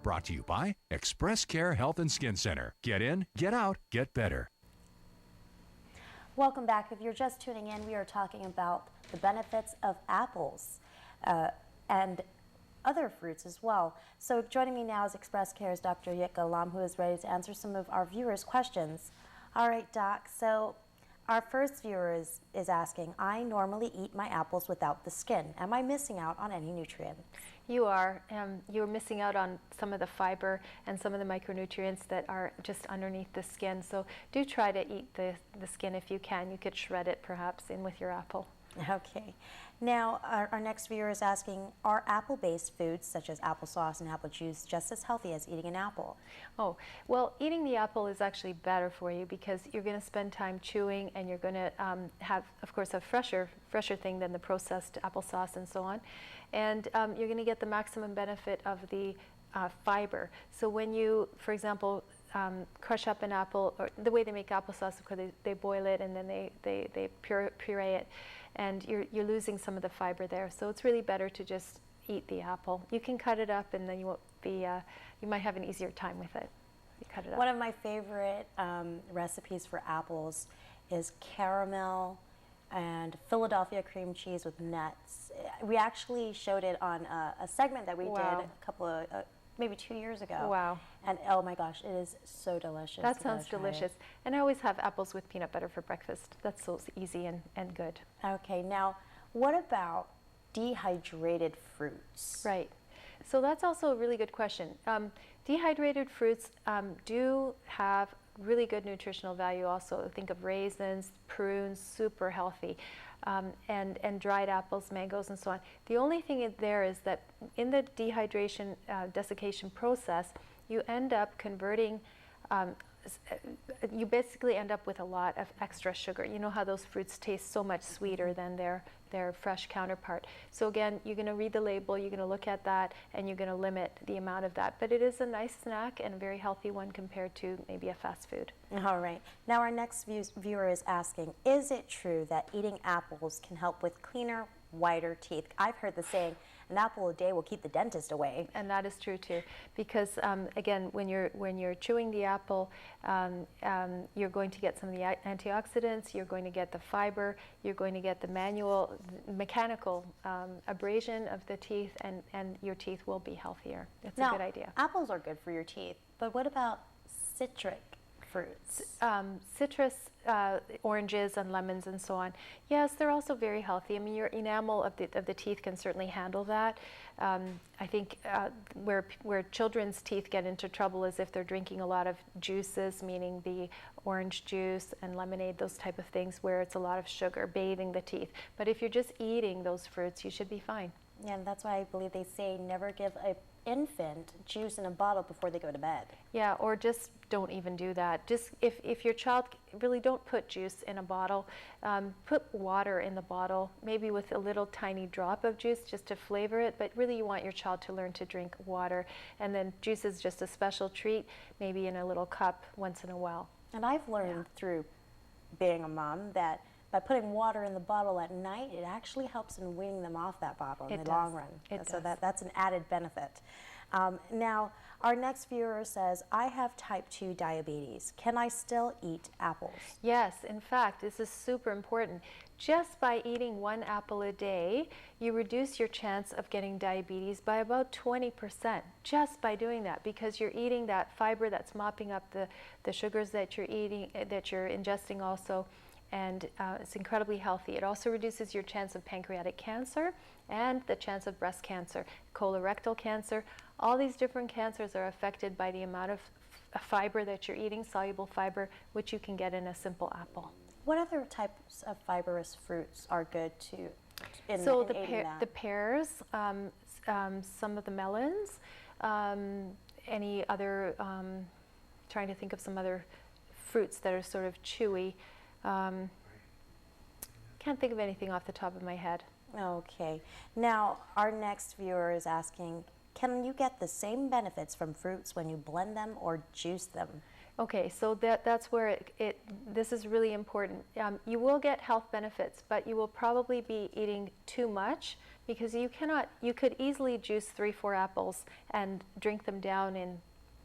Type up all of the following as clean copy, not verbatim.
Brought to you by ExpressCare Health and Skin Center. Get in, get out, get better. Welcome back. If you're just tuning in, we are talking about the benefits of apples and other fruits as well. So joining me now is ExpressCare's Dr. Jitka Lom, who is ready to answer some of our viewers' questions. All right, Doc, so our first viewer is asking, I normally eat my apples without the skin. Am I missing out on any nutrients? You are. You're missing out on some of the fiber and some of the micronutrients that are just underneath the skin. So do try to eat the skin if you can. You could shred it perhaps in with your apple. Okay. Now, our next viewer is asking, are apple-based foods such as applesauce and apple juice just as healthy as eating an apple? Oh, well, eating the apple is actually better for you because you're going to spend time chewing and you're going to have, of course, a fresher thing than the processed applesauce and so on. And you're going to get the maximum benefit of the fiber. So when you, for example, crush up an apple, or the way they make applesauce, of course, they boil it and then they puree it, and you're losing some of the fiber there. So it's really better to just eat the apple. You can cut it up, and then you won't be. You might have an easier time with it. You cut it up. One of my favorite recipes for apples is caramel and Philadelphia cream cheese with nuts. We actually showed it on a segment that we did a couple of. Maybe 2 years ago. Wow. And oh my gosh, it is so delicious. That sounds delicious. And I always have apples with peanut butter for breakfast. That's so easy and good. Okay, now what about dehydrated fruits? Right. So that's also a really good question. Dehydrated fruits do have really good nutritional value also. Think of raisins, prunes, super healthy. And dried apples, mangoes, and so on. The only thing there is that in the dehydration, desiccation process, you end up converting, you basically end up with a lot of extra sugar. You know how those fruits taste so much sweeter than their fresh counterpart. So again, you're going to read the label, you're going to look at that, and you're going to limit the amount of that. But it is a nice snack and a very healthy one compared to maybe a fast food. All right. Now our next viewer is asking, is it true that eating apples can help with cleaner, whiter teeth? I've heard the saying, an apple a day will keep the dentist away. And that is true too, because again, when you're chewing the apple, you're going to get some of the antioxidants, you're going to get the fiber, you're going to get the mechanical abrasion of the teeth, and your teeth will be healthier. It's a good idea. Apples are good for your teeth, but what about citric fruits? Citrus, oranges and lemons and so on. Yes, they're also very healthy. I mean, your enamel of the teeth can certainly handle that. I think where children's teeth get into trouble is if they're drinking a lot of juices, meaning the orange juice and lemonade, those type of things, where it's a lot of sugar bathing the teeth. But if you're just eating those fruits, you should be fine. Yeah, and that's why I believe they say never give an infant juice in a bottle before they go to bed. Yeah, or just don't even do that. Just if your child, really don't put juice in a bottle. Put water in the bottle, maybe with a little tiny drop of juice just to flavor it, but really you want your child to learn to drink water. And then juice is just a special treat, maybe in a little cup once in a while. And I've learned through being a mom that by putting water in the bottle at night, it actually helps in weaning them off that bottle in the long run. So that's an added benefit. Now, our next viewer says, I have type 2 diabetes. Can I still eat apples? Yes, in fact, this is super important. Just by eating one apple a day, you reduce your chance of getting diabetes by about 20%, just by doing that, because you're eating that fiber that's mopping up the sugars that you're eating, that you're ingesting also. And it's incredibly healthy. It also reduces your chance of pancreatic cancer and the chance of breast cancer, colorectal cancer. All these different cancers are affected by the amount of fiber that you're eating, soluble fiber, which you can get in a simple apple. What other types of fibrous fruits are good to the pears, some of the melons, any other, trying to think of some other fruits that are sort of chewy. Can't think of anything off the top of my head. Okay. Now, our next viewer is asking, can you get the same benefits from fruits when you blend them or juice them? Okay, so that's where this is really important. You will get health benefits, but you will probably be eating too much, because you could easily juice 3-4 apples and drink them down in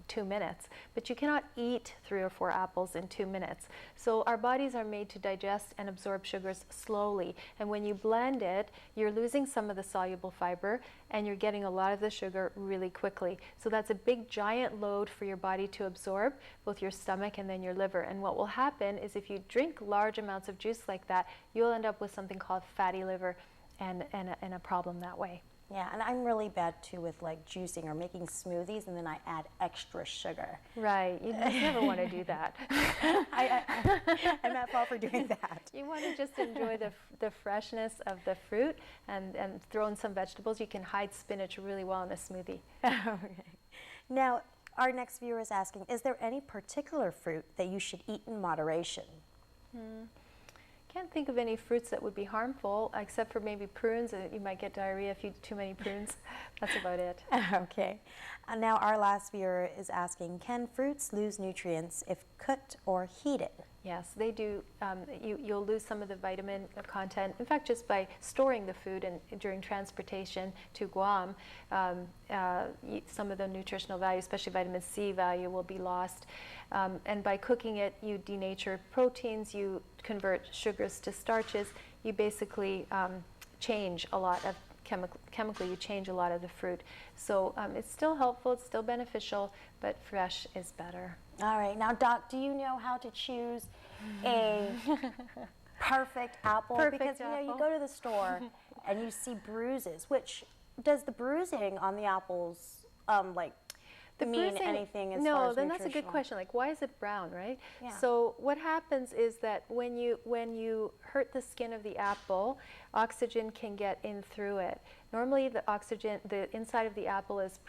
2 minutes, but you cannot eat 3 or 4 apples in 2 minutes. So our bodies are made to digest and absorb sugars slowly, and when you blend it, you're losing some of the soluble fiber and you're getting a lot of the sugar really quickly. So that's a big giant load for your body to absorb, both your stomach and then your liver. And what will happen is if you drink large amounts of juice like that, you'll end up with something called fatty liver and a problem that way. Yeah, and I'm really bad too with like juicing or making smoothies, and then I add extra sugar. Right, you never want to do that. I'm not fault for doing that. You want to just enjoy the freshness of the fruit and throw in some vegetables. You can hide spinach really well in a smoothie. Okay. Now, our next viewer is asking, is there any particular fruit that you should eat in moderation? Can't think of any fruits that would be harmful, except for maybe prunes. You might get diarrhea if you eat too many prunes. That's about it. Okay. Now our last viewer is asking, can fruits lose nutrients if cooked or heated? Yes, they do. You'll lose some of the vitamin content. In fact, just by storing the food and during transportation to Guam, some of the nutritional value, especially vitamin C value, will be lost. And by cooking it, you denature proteins, you convert sugars to starches, you basically change a lot of chemically, you change a lot of the fruit. So it's still helpful, it's still beneficial, but fresh is better. All right. Now, Doc, do you know how to choose a perfect apple? Because you go to the store and you see bruises. Which does the bruising on the apples mean anything as far as then that's a good question. Like, why is it brown, right? Yeah. So what happens is that when you hurt the skin of the apple, oxygen can get in through it. Normally, the inside of the apple is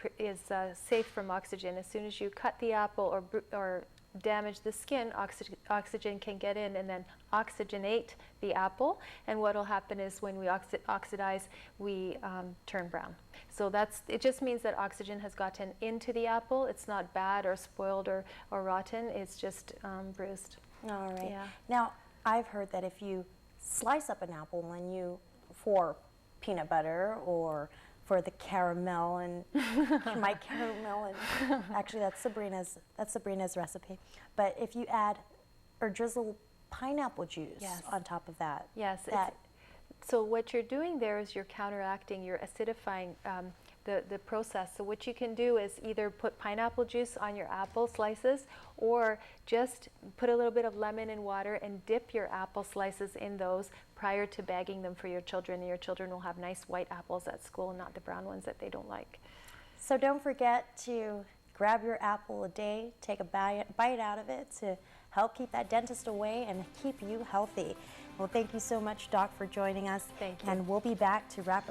safe from oxygen. As soon as you cut the apple or damage the skin, oxygen can get in and then oxygenate the apple. And what will happen is when we oxidize, we turn brown. So it just means that oxygen has gotten into the apple. It's not bad or spoiled or rotten. It's just bruised. All right. Yeah. Now, I've heard that if you slice up an apple and for peanut butter or for the caramel and my caramel and actually that's Sabrina's recipe. But if you add or drizzle pineapple juice on top of that. Yes. So what you're doing there is you're counteracting, you're acidifying the process. So what you can do is either put pineapple juice on your apple slices or just put a little bit of lemon in water and dip your apple slices in those prior to bagging them for your children. And your children will have nice white apples at school, not the brown ones that they don't like. So don't forget to grab your apple a day, take a bite out of it to help keep that dentist away and keep you healthy. Well, thank you so much, Doc, for joining us. Thank you. And we'll be back to wrap